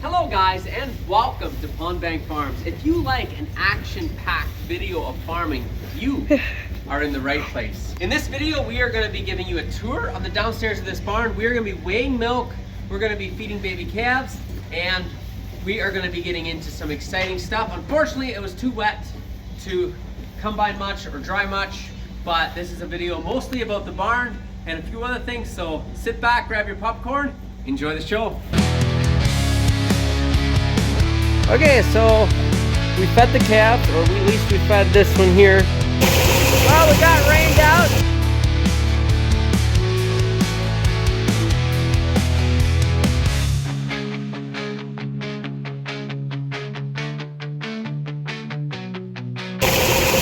Hello guys and welcome to Pond Bank Farms. If you like an action-packed video of farming, you are in the right place. In this video, we are going to be giving you a tour of the downstairs of this barn. We are going to be weighing milk, we're going to be feeding baby calves, and we are going to be getting into some exciting stuff. Unfortunately, it was too wet to combine much or dry much, but this is a video mostly about the barn and a few other things, so sit back, grab your popcorn, enjoy the show. Okay, so we fed the calves, or at least we fed this one here. Well, we got rained out.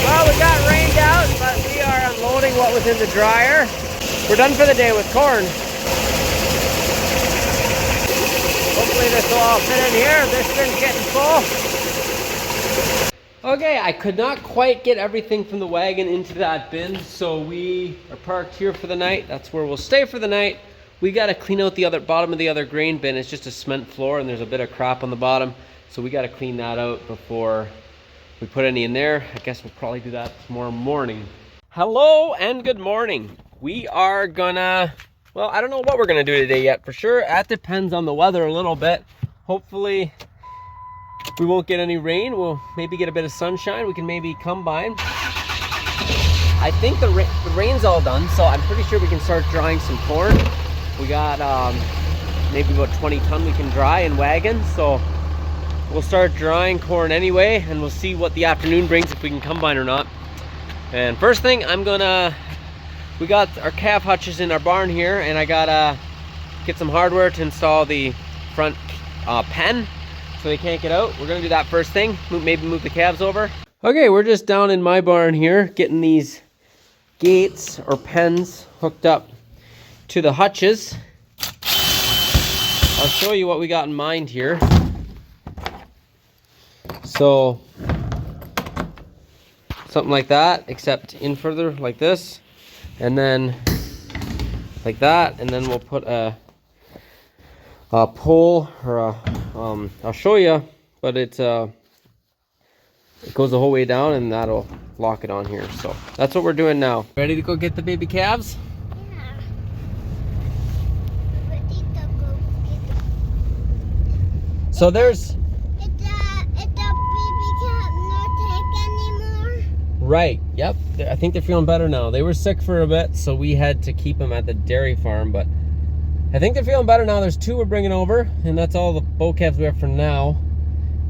Well, we got rained out, but we are unloading what was in the dryer. We're done for the day with corn. Hopefully this will all fit in here. This bin's getting full. Okay, I could not quite get everything from the wagon into that bin, so we are parked here for the night. That's where we'll stay for the night. We got to clean out the bottom of the other grain bin. It's just a cement floor and there's a bit of crap on the bottom, so we got to clean that out before we put any in there. I guess we'll probably do that tomorrow morning. Hello and good morning. We are gonna, well, I don't know what we're gonna do today yet for sure. That depends on the weather a little bit. Hopefully we won't get any rain. We'll maybe get a bit of sunshine. We can maybe combine. I think the rain's all done, so I'm pretty sure we can start drying some corn. We got maybe about 20 ton we can dry in wagons, so we'll start drying corn anyway, and we'll see what the afternoon brings, if we can combine or not. And first thing, we got our calf hutches in our barn here, and I gotta get some hardware to install the front pen so they can't get out. We're gonna do that first thing, maybe move the calves over. Okay, we're just down in my barn here, getting these gates or pens hooked up to the hutches. I'll show you what we got in mind here. So, something like that, except in further like this, and then like that, and then we'll put a pole or a I'll show you, but it goes the whole way down, and that'll lock it on here. So that's what we're doing now. Ready to go get the baby calves? Yeah. Ready to go get them. So there's right, yep, I think they're feeling better now. They were sick for a bit, so we had to keep them at the dairy farm, but I think they're feeling better now. There's 2 we're bringing over, and that's all the bull calves we have for now.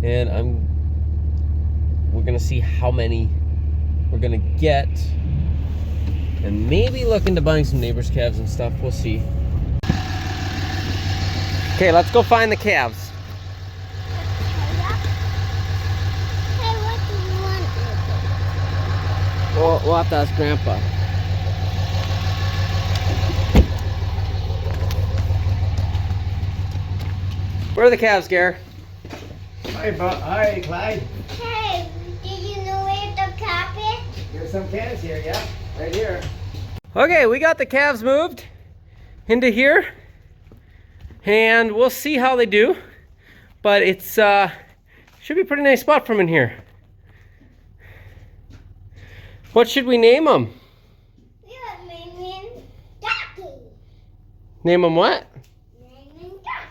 And we're gonna see how many we're gonna get, and maybe look into buying some neighbors' calves and stuff. We'll see. Okay, let's go find the calves. We'll have to ask Grandpa. Where are the calves, Gare? Hi, Clyde. Hey, did you know where the calf is? There's some calves here, yeah? Right here. Okay, we got the calves moved into here, and we'll see how they do. But it's should be a pretty nice spot from in here. What should we name them? We are naming Doggy. Name them what? Naming Dog.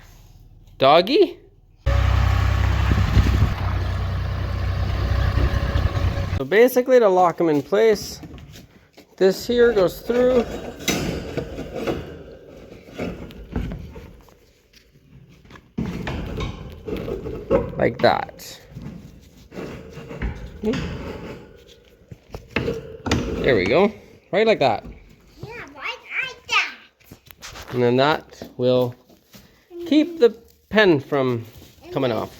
Doggy? So basically, to lock them in place, this here goes through. Like that. There we go. Right like that. Yeah, right like that. And then that will keep the pen from coming off.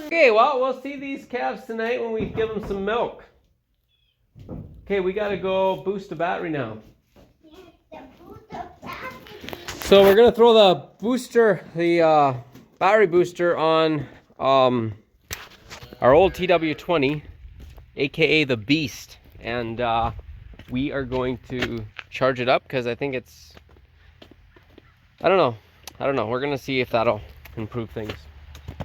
Okay, well, we'll see these calves tonight when we give them some milk. Okay, we gotta go boost the battery now. So we're gonna throw the booster, the battery booster on our old TW20, aka the Beast, and we are going to charge it up because I think it's, I don't know. We're gonna see if that'll improve things.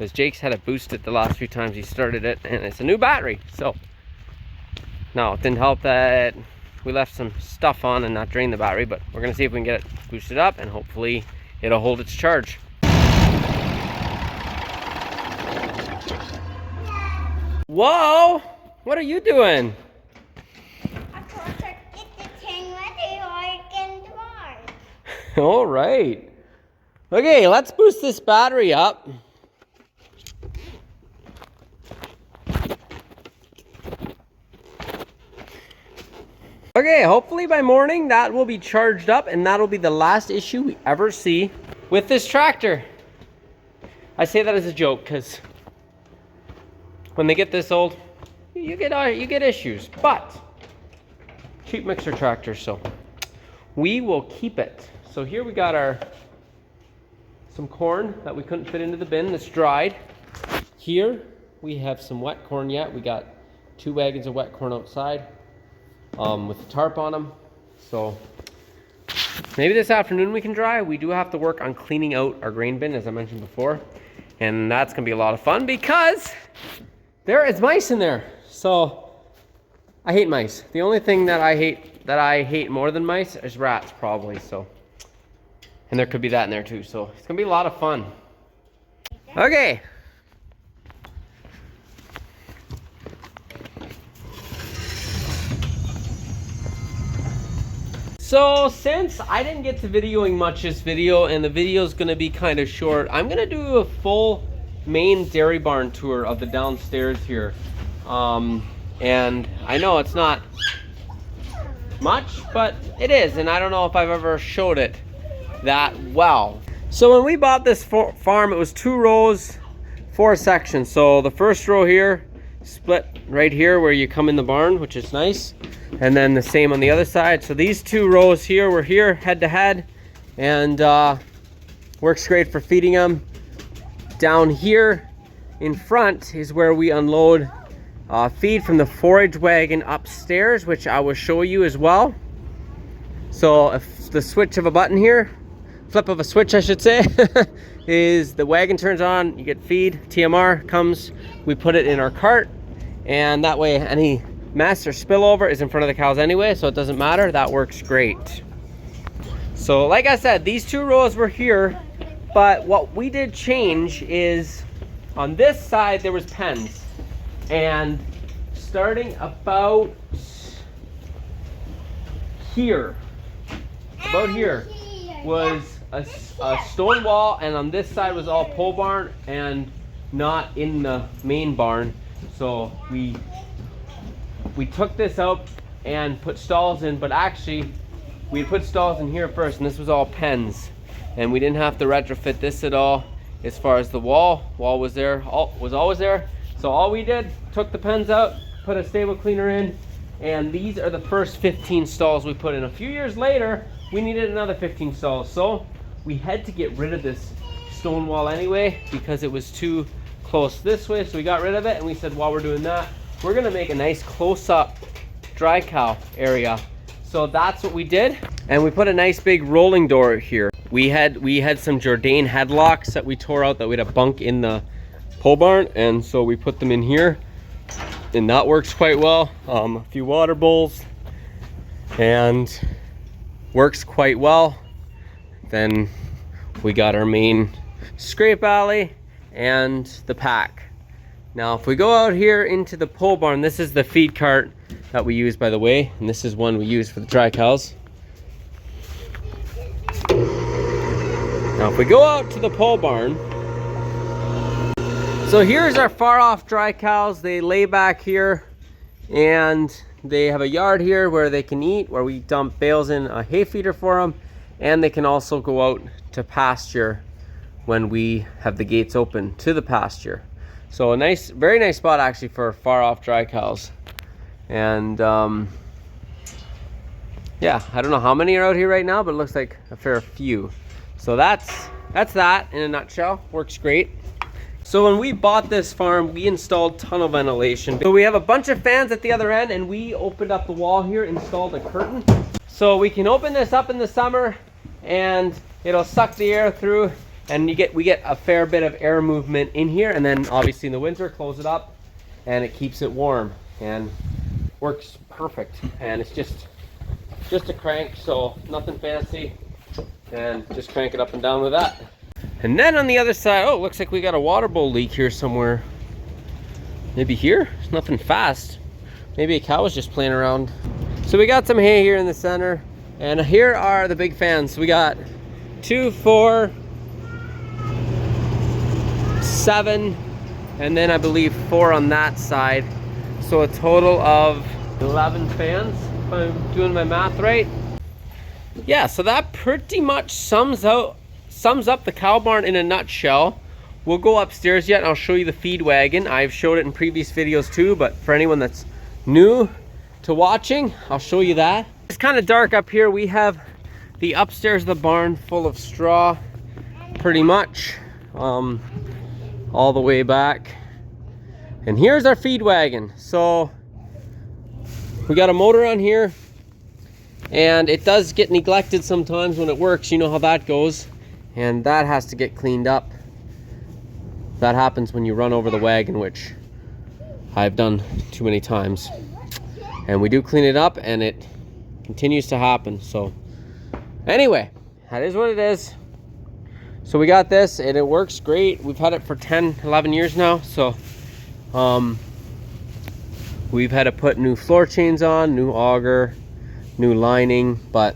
because Jake's had it boosted the last few times he started it, and it's a new battery. So no, it didn't help that we left some stuff on and not drain the battery, but we're gonna see if we can get it boosted up and hopefully it'll hold its charge. Whoa! What are you doing? I'm going to get the thing ready or I can drive. All right. Okay, let's boost this battery up. Okay, hopefully by morning that will be charged up, and that'll be the last issue we ever see with this tractor. I say that as a joke because when they get this old, you get issues. But cheap mixer tractor, so we will keep it. So here we got some corn that we couldn't fit into the bin that's dried. Here we have some wet corn yet. We got 2 wagons of wet corn outside with the tarp on them. So maybe this afternoon we can dry. We do have to work on cleaning out our grain bin, as I mentioned before. And that's gonna be a lot of fun because there is mice in there. So I hate mice. The only thing that I hate more than mice is rats, probably. So, and there could be that in there too. So it's gonna be a lot of fun. Okay. So since I didn't get to videoing much this video, and the video is gonna be kind of short, I'm gonna do a full main dairy barn tour of the downstairs here. And I know it's not much, but it is, and I don't know if I've ever showed it that well. So when we bought this farm, it was 2 rows, 4 sections. So the first row here split right here where you come in the barn, which is nice, and then the same on the other side. So these 2 rows here were here head to head, and works great for feeding them. Down here in front is where we unload feed from the forage wagon upstairs, which I will show you as well. So if the switch of a button here, flip of a switch I should say, is the wagon turns on, you get feed, TMR comes, we put it in our cart, and that way any mess or spillover is in front of the cows anyway, so it doesn't matter. That works great. So like I said, these 2 rows were here, but what we did change is on this side there was pens. And starting about here, was a stone wall, and on this side was all pole barn and not in the main barn. So we took this out and put stalls in, but actually we put stalls in here first, and this was all pens, and we didn't have to retrofit this at all. As far as the wall was there, was always there. So all we did, took the pens out, put a stable cleaner in, and these are the first 15 stalls we put in. A few years later, we needed another 15 stalls. So we had to get rid of this stone wall anyway because it was too close this way. So we got rid of it, and we said while we're doing that, we're gonna make a nice close-up dry cow area. So that's what we did. And we put a nice big rolling door here. We had some Jourdain headlocks that we tore out that we had a bunk in the pole barn, and so we put them in here, and that works quite well. A few water bowls, and works quite well. Then we got our main scrape alley and the pack. Now if we go out here into the pole barn, this is the feed cart that we use, by the way, and this is one we use for the dry cows. Now if we go out to the pole barn, so here's our far off dry cows. They lay back here, and they have a yard here where they can eat, where we dump bales in a hay feeder for them, and they can also go out to pasture when we have the gates open to the pasture. So a nice, very nice spot actually for far off dry cows. And yeah, I don't know how many are out here right now, but it looks like a fair few. So that's that in a nutshell. Works great. So when we bought this farm, we installed tunnel ventilation. So we have a bunch of fans at the other end, and we opened up the wall here, installed a curtain. So we can open this up in the summer and it'll suck the air through, and we get a fair bit of air movement in here, and then obviously in the winter close it up and it keeps it warm and works perfect. And it's just a crank, so nothing fancy, and just crank it up and down with that. And then on the other side, oh, looks like we got a water bowl leak here somewhere. Maybe here? It's nothing fast. Maybe a cow was just playing around. So we got some hay here in the center, and here are the big fans. We got 2, 4, 7, and then I believe 4 on that side. So a total of 11 fans, if I'm doing my math right. Yeah, so that pretty much sums up the cow barn in a nutshell. We'll go upstairs yet and I'll show you the feed wagon. I've showed it in previous videos too, but for anyone that's new to watching, I'll show you that. It's kind of dark up here. We have the upstairs of the barn full of straw, pretty much, all the way back. And here's our feed wagon. So we got a motor on here, and it does get neglected sometimes when it works. You know how that goes, and that has to get cleaned up. That happens when you run over the wagon, which I've done too many times. And we do clean it up, and it continues to happen. So anyway, that is what it is. So we got this, and it works great. We've had it for 10, 11 years now. So we've had to put new floor chains on, new auger, new lining, but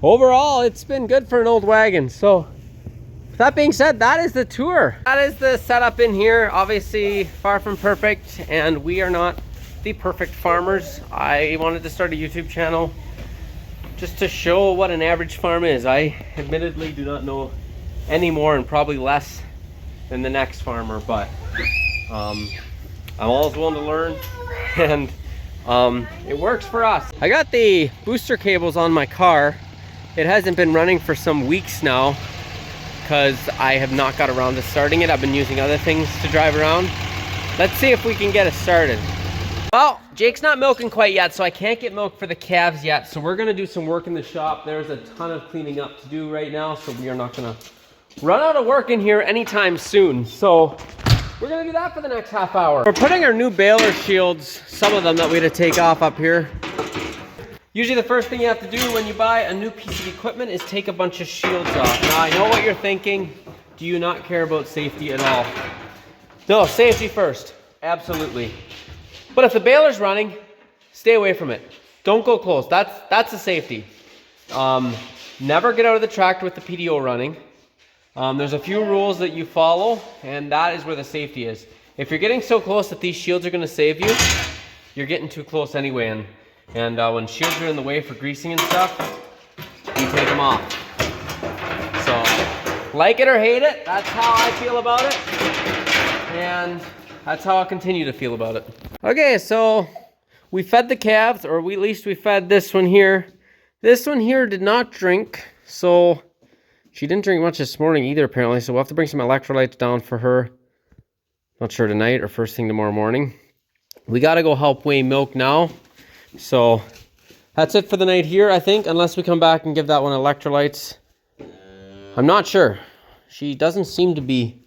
overall it's been good for an old wagon. So that being said, that is the tour. That is the setup in here. Obviously far from perfect, and we are not the perfect farmers. I wanted to start a YouTube channel just to show what an average farm is. I admittedly do not know any more, and probably less than the next farmer, but I'm always willing to learn, and it works for us. I got the booster cables on my car. It hasn't been running for some weeks now because I have not got around to starting it. I've been using other things to drive around. Let's see if we can get it started. Well, Jake's not milking quite yet, so I can't get milk for the calves yet. So we're gonna do some work in the shop. There's a ton of cleaning up to do right now, so we are not gonna run out of work in here anytime soon. So we're gonna do that for the next half hour. We're putting our new baler shields, some of them that we had to take off up here. Usually the first thing you have to do when you buy a new piece of equipment is take a bunch of shields off. Now I know what you're thinking. Do you not care about safety at all? No, safety first, absolutely. But if the baler's running, stay away from it. Don't go close, that's a safety. Never get out of the tractor with the PDO running. There's a few rules that you follow, and that is where the safety is. If you're getting so close that these shields are gonna save you, you're getting too close anyway, and when shields are in the way for greasing and stuff, you take them off. So, like it or hate it, that's how I feel about it, and that's how I'll continue to feel about it. Okay, so we fed the calves, or at least we fed this one here. This one here did not drink, so she didn't drink much this morning either, apparently, so we'll have to bring some electrolytes down for her. Not sure tonight or first thing tomorrow morning. We got to go help weigh milk now. So that's it for the night here, I think, unless we come back and give that one electrolytes. I'm not sure. She doesn't seem to be,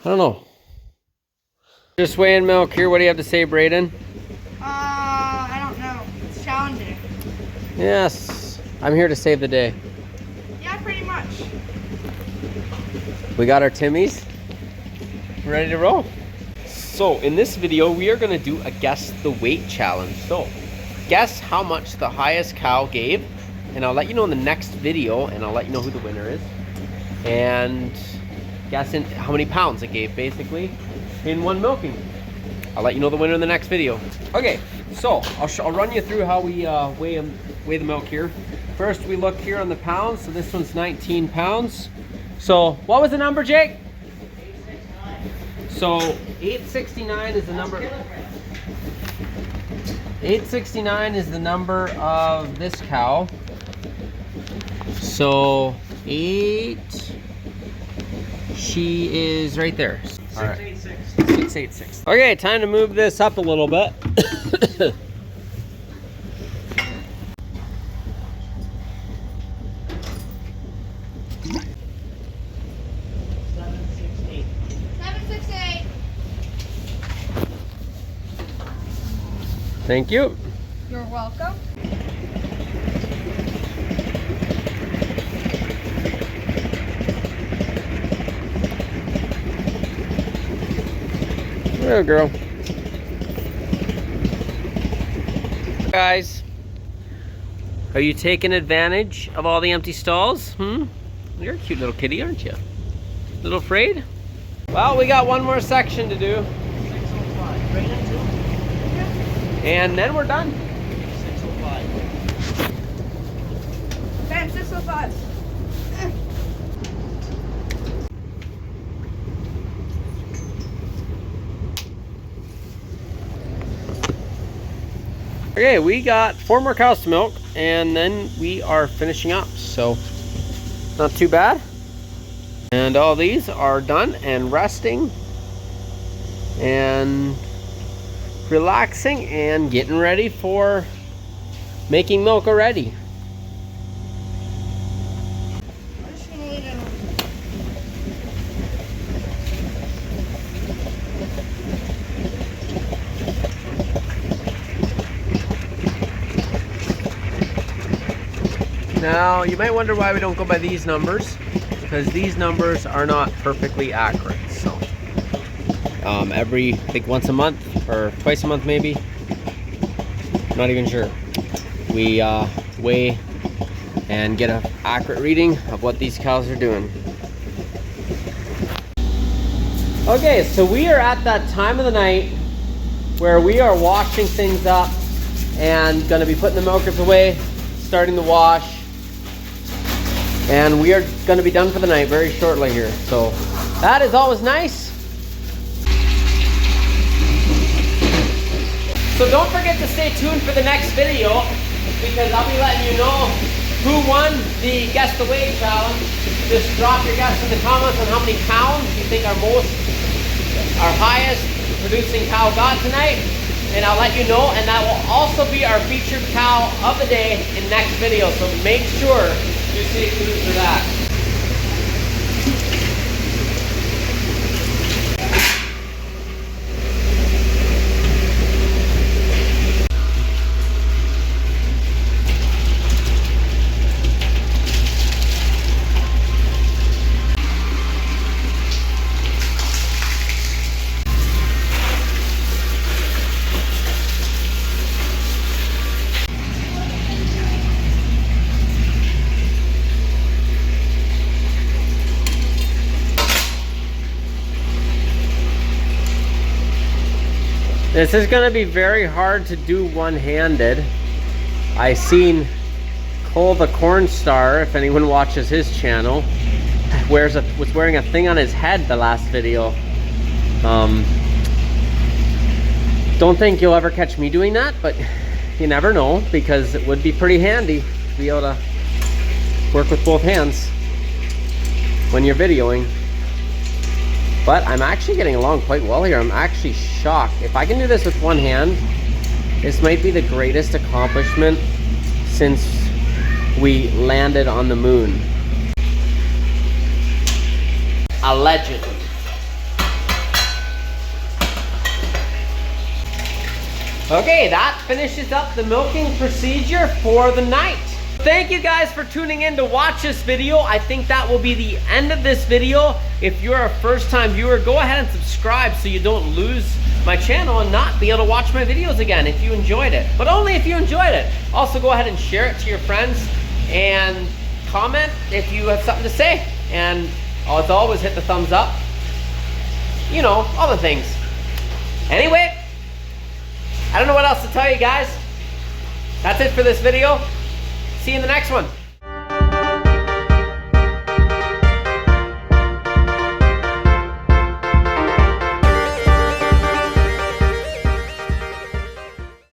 I don't know. Just weighing milk here. What do you have to say, Brayden? I don't know. It's challenging. Yes, I'm here to save the day. Yeah, pretty much. We got our Timmies. We're ready to roll. So in this video, we are gonna do a guess the weight challenge. So guess how much the highest cow gave, and I'll let you know in the next video, and I'll let you know who the winner is. And guessing how many pounds it gave, basically, in one milking. I'll let you know the winner in the next video. Okay, so I'll run you through how we weigh the milk here. First, we look here on the pounds. So this one's 19 pounds. So what was the number, Jake? So 869 is the number. 869 is the number of this cow. So 8. She is right there. All right. 686. Okay, time to move this up a little bit. Thank you. You're welcome. There, girl. Guys, are you taking advantage of all the empty stalls? You're a cute little kitty, aren't you? A little afraid? Well, we got one more section to do. 605. Right into And then we're done. 605. Ben, 605. Okay, we got 4 more cows to milk, and then we are finishing up, so not too bad. And all these are done and resting and relaxing and getting ready for making milk already. Now, you might wonder why we don't go by these numbers, because these numbers are not perfectly accurate. So, I think once a month or twice a month maybe, not even sure, we weigh and get an accurate reading of what these cows are doing. Okay, so we are at that time of the night where we are washing things up and going to be putting the milkers away, starting the wash. And we are going to be done for the night very shortly here. So that is always nice. So don't forget to stay tuned for the next video, because I'll be letting you know who won the Guess the Weight challenge. Just drop your guess in the comments on how many pounds you think our highest producing cow got tonight. And I'll let you know, and that will also be our featured cow of the day in next video. So make sure you stay tuned for that. This is going to be very hard to do one-handed. I seen Cole the Corn Star, if anyone watches his channel, was wearing a thing on his head the last video. Don't think you'll ever catch me doing that, but you never know, because it would be pretty handy to be able to work with both hands when you're videoing. But I'm actually getting along quite well here. I'm actually shocked. If I can do this with one hand, this might be the greatest accomplishment since we landed on the moon. A legend. Okay, that finishes up the milking procedure for the night. Thank you guys for tuning in to watch this video. I think that will be the end of this video. If you're a first-time viewer, go ahead and subscribe so you don't lose my channel and not be able to watch my videos again if you enjoyed it. But only if you enjoyed it. Also, go ahead and share it to your friends and comment if you have something to say. And as always, hit the thumbs up. You know, all the things. Anyway, I don't know what else to tell you guys. That's it for this video. See you in the next one.